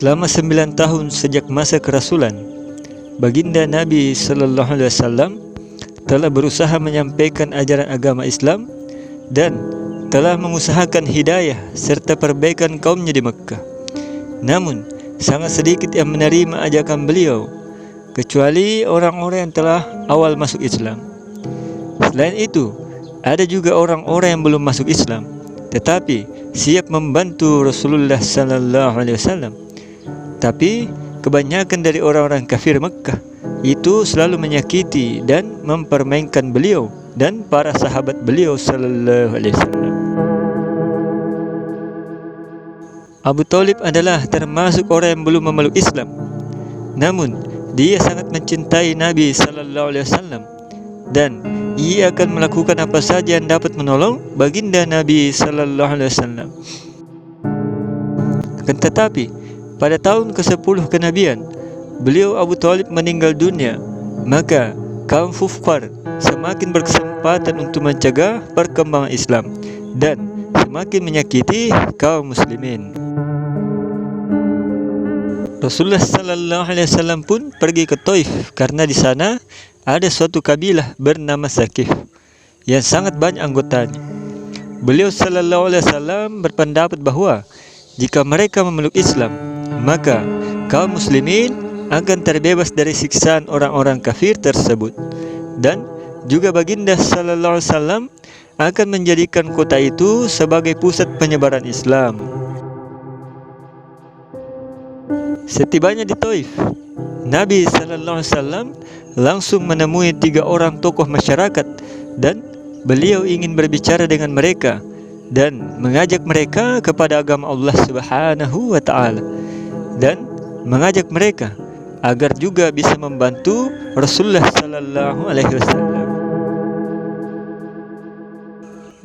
Selama 9 tahun sejak masa kerasulan, baginda Nabi Sallallahu Alaihi Wasallam telah berusaha menyampaikan ajaran agama Islam dan telah mengusahakan hidayah serta perbaikan kaumnya di Mekkah. Namun, sangat sedikit yang menerima ajakan beliau, kecuali orang-orang yang telah awal masuk Islam. Selain itu, ada juga orang-orang yang belum masuk Islam, tetapi siap membantu Rasulullah Sallallahu Alaihi Wasallam. Tapi kebanyakan dari orang-orang kafir Mekkah itu selalu menyakiti dan mempermainkan beliau dan para sahabat beliau Sallallahu Alaihi Wasallam. Abu Thalib adalah termasuk orang yang belum memeluk Islam. Namun, dia sangat mencintai Nabi Sallallahu Alaihi Wasallam dan ia akan melakukan apa saja yang dapat menolong baginda Nabi Sallallahu Alaihi Wasallam. Akan tetapi, pada tahun ke-10 kenabian, beliau Abu Thalib meninggal dunia. Maka kaum Kufar semakin berkesempatan untuk mencegah perkembangan Islam dan semakin menyakiti kaum muslimin. Rasulullah Sallallahu Alaihi Wasallam pun pergi ke Taif karena di sana ada suatu kabilah bernama Saqif yang sangat banyak anggotanya. Beliau Sallallahu Alaihi Wasallam berpendapat bahawa jika mereka memeluk Islam, maka kaum muslimin akan terbebas dari siksaan orang-orang kafir tersebut, dan juga baginda Sallallahu Alaihi Wasallam akan menjadikan kota itu sebagai pusat penyebaran Islam. Setibanya di Taif, Nabi Sallallahu Alaihi Wasallam langsung menemui 3 orang tokoh masyarakat dan beliau ingin berbicara dengan mereka dan mengajak mereka kepada agama Allah Subhanahu wa Ta'ala dan mengajak mereka agar juga bisa membantu Rasulullah Sallallahu Alaihi Wasallam.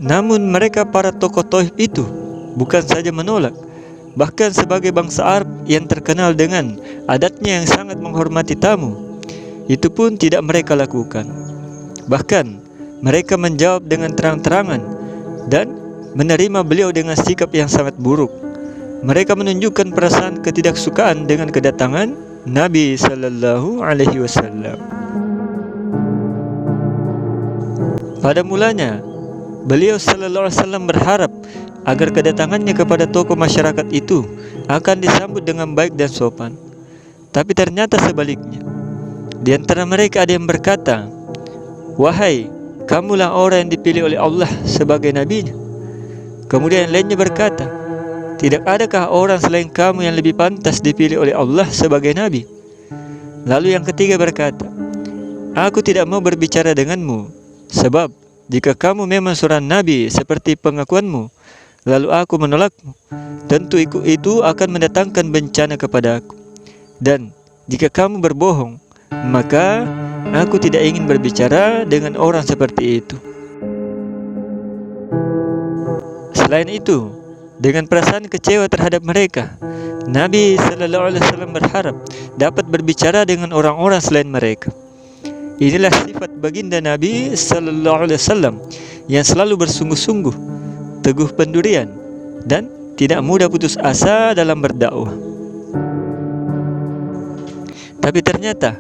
Namun mereka para tokoh Taif itu bukan saja menolak, bahkan sebagai bangsa Arab yang terkenal dengan adatnya yang sangat menghormati tamu, itu pun tidak mereka lakukan. Bahkan mereka menjawab dengan terang-terangan dan menerima beliau dengan sikap yang sangat buruk. Mereka menunjukkan perasaan ketidaksukaan dengan kedatangan Nabi Sallallahu Alaihi Wasallam. Pada mulanya, beliau Sallallahu Alaihi Wasallam berharap agar kedatangannya kepada tokoh masyarakat itu akan disambut dengan baik dan sopan. Tapi ternyata sebaliknya. Di antara mereka ada yang berkata, "Wahai, kamulah orang yang dipilih oleh Allah sebagai nabinya." Kemudian yang lainnya berkata, "Tidak adakah orang selain kamu yang lebih pantas dipilih oleh Allah sebagai nabi?" Lalu yang ketiga berkata, "Aku tidak mau berbicara denganmu, sebab jika kamu memang seorang nabi seperti pengakuanmu, lalu aku menolakmu, tentu itu akan mendatangkan bencana kepada aku. Dan jika kamu berbohong, maka aku tidak ingin berbicara dengan orang seperti itu." Selain itu, dengan perasaan kecewa terhadap mereka, Nabi Sallallahu Alaihi Wasallam berharap dapat berbicara dengan orang-orang selain mereka. Inilah sifat baginda Nabi Sallallahu Alaihi Wasallam yang selalu bersungguh-sungguh, teguh pendirian, dan tidak mudah putus asa dalam berdakwah. Tapi ternyata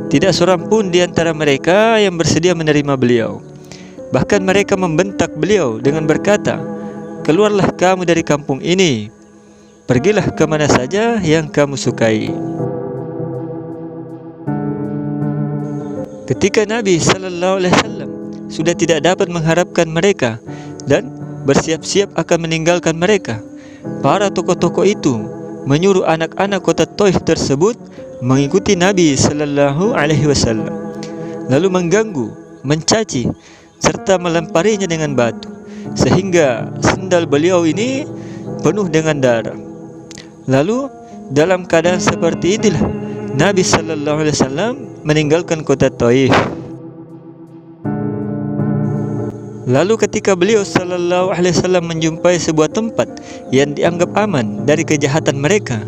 tidak seorang pun di antara mereka yang bersedia menerima beliau. Bahkan mereka membentak beliau dengan berkata, "Keluarlah kamu dari kampung ini, pergilah ke mana saja yang kamu sukai." Ketika Nabi Sallallahu Alaihi Wasallam sudah tidak dapat mengharapkan mereka dan bersiap-siap akan meninggalkan mereka, para tokoh-tokoh itu menyuruh anak-anak kota Taif tersebut mengikuti Nabi Sallallahu Alaihi Wasallam, lalu mengganggu, mencaci, serta melemparinya dengan batu, sehingga sendal beliau ini penuh dengan darah. Lalu dalam keadaan seperti inilah Nabi Sallallahu Alaihi Wasallam meninggalkan kota Taif. Lalu ketika beliau Sallallahu Alaihi Wasallam menjumpai sebuah tempat yang dianggap aman dari kejahatan mereka,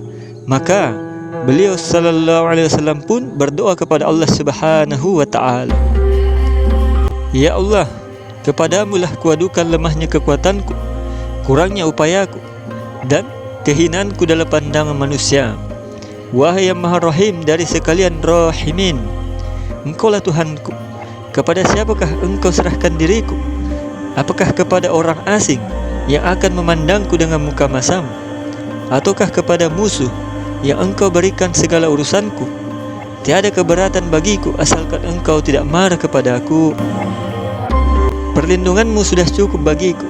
maka beliau Sallallahu Alaihi Wasallam pun berdoa kepada Allah Subhanahu wa Ta'ala, "Ya Allah, kepadamulah kuadukan lemahnya kekuatanku, kurangnya upayaku, dan kehinaanku dalam pandangan manusia. Wahai yang Maha Rahim dari sekalian Rahimin, Engkaulah Tuhanku. Kepada siapakah Engkau serahkan diriku? Apakah kepada orang asing yang akan memandangku dengan muka masam, ataukah kepada musuh yang Engkau berikan segala urusanku? Tiada keberatan bagiku asalkan Engkau tidak marah kepadaku. Perlindunganmu sudah cukup bagiku.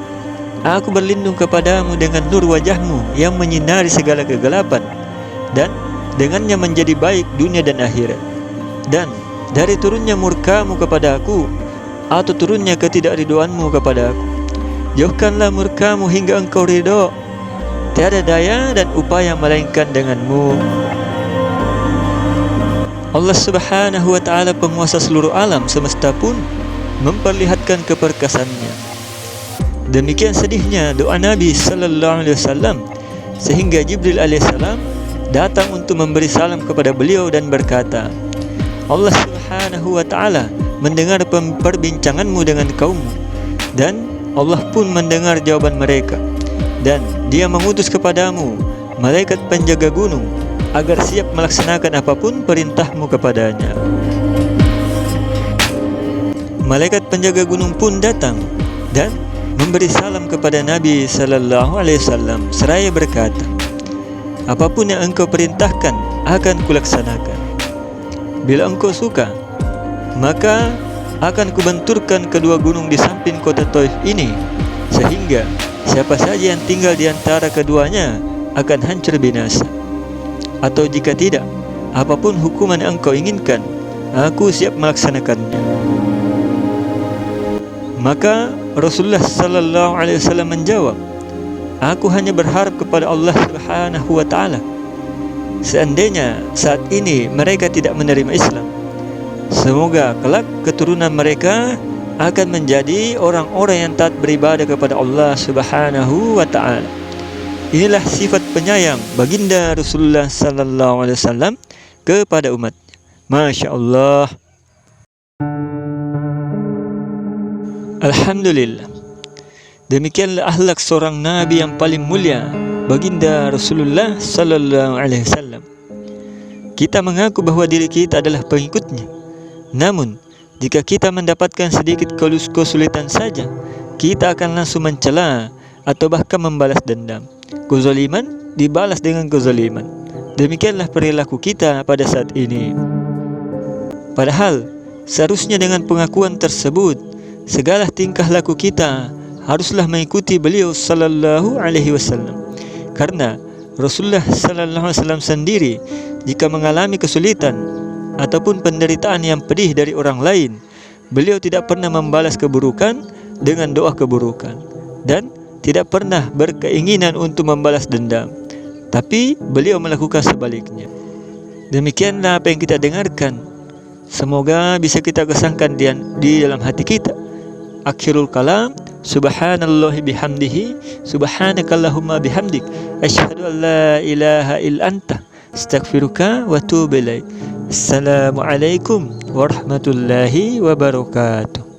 Aku berlindung kepadamu dengan nur wajahmu yang menyinari segala kegelapan, dan dengannya menjadi baik dunia dan akhirat. Dan dari turunnya murkamu kepada aku, atau turunnya ketidakridhoanmu kepada aku, jauhkanlah murkamu hingga Engkau ridho. Tiada daya dan upaya melainkan denganmu. Allah Subhanahu wa ta'ala, penguasa seluruh alam semesta pun memperlihatkan keperkasaannya. Demikian sedihnya doa Nabi sallallahu alaihi wasallam sehingga Jibril alaihissalam datang untuk memberi salam kepada beliau dan berkata, Allah Subhanahu wa ta'ala mendengar perbincanganmu dengan kaummu, dan Allah pun mendengar jawaban mereka, dan Dia mengutus kepadamu malaikat penjaga gunung agar siap melaksanakan apapun perintahmu kepadanya. Malaikat penjaga gunung pun datang dan memberi salam kepada Nabi sallallahu alaihi wasallam seraya berkata, apapun yang engkau perintahkan akan kulaksanakan. Bila engkau suka, maka akan kubenturkan kedua gunung di samping kota Taif ini, sehingga siapa saja yang tinggal di antara keduanya akan hancur binasa. Atau jika tidak, apapun hukuman yang engkau inginkan, aku siap melaksanakannya. Maka Rasulullah sallallahu alaihi wasallam menjawab, aku hanya berharap kepada Allah Subhanahu wa ta'ala. Seandainya saat ini mereka tidak menerima Islam, semoga kelak keturunan mereka akan menjadi orang-orang yang taat beribadah kepada Allah Subhanahu wa ta'ala. Inilah sifat penyayang baginda Rasulullah sallallahu alaihi wasallam kepada umatnya. Masya Allah. Alhamdulillah. Demikianlah akhlak seorang nabi yang paling mulia, baginda Rasulullah sallallahu alaihi wasallam. Kita mengaku bahwa diri kita adalah pengikutnya. Namun, jika kita mendapatkan sedikit kesulitan saja, kita akan langsung mencela atau bahkan membalas dendam. Kezaliman dibalas dengan kezaliman. Demikianlah perilaku kita pada saat ini. Padahal seharusnya dengan pengakuan tersebut, segala tingkah laku kita haruslah mengikuti beliau sallallahu alaihi wasallam. Karena Rasulullah sallallahu alaihi wasallam sendiri jika mengalami kesulitan ataupun penderitaan yang pedih dari orang lain, beliau tidak pernah membalas keburukan dengan doa keburukan, dan tidak pernah berkeinginan untuk membalas dendam, tapi beliau melakukan sebaliknya. Demikianlah apa yang kita dengarkan. Semoga bisa kita kesankan di dalam hati kita. Akhirul kalam, subhanallahi bihamdihi, subhanakallahumma bihamdik, asyhadu an la ilaha illa anta, astaghfiruka wa atubu ilaik. Assalamualaikum warahmatullahi wabarakatuh.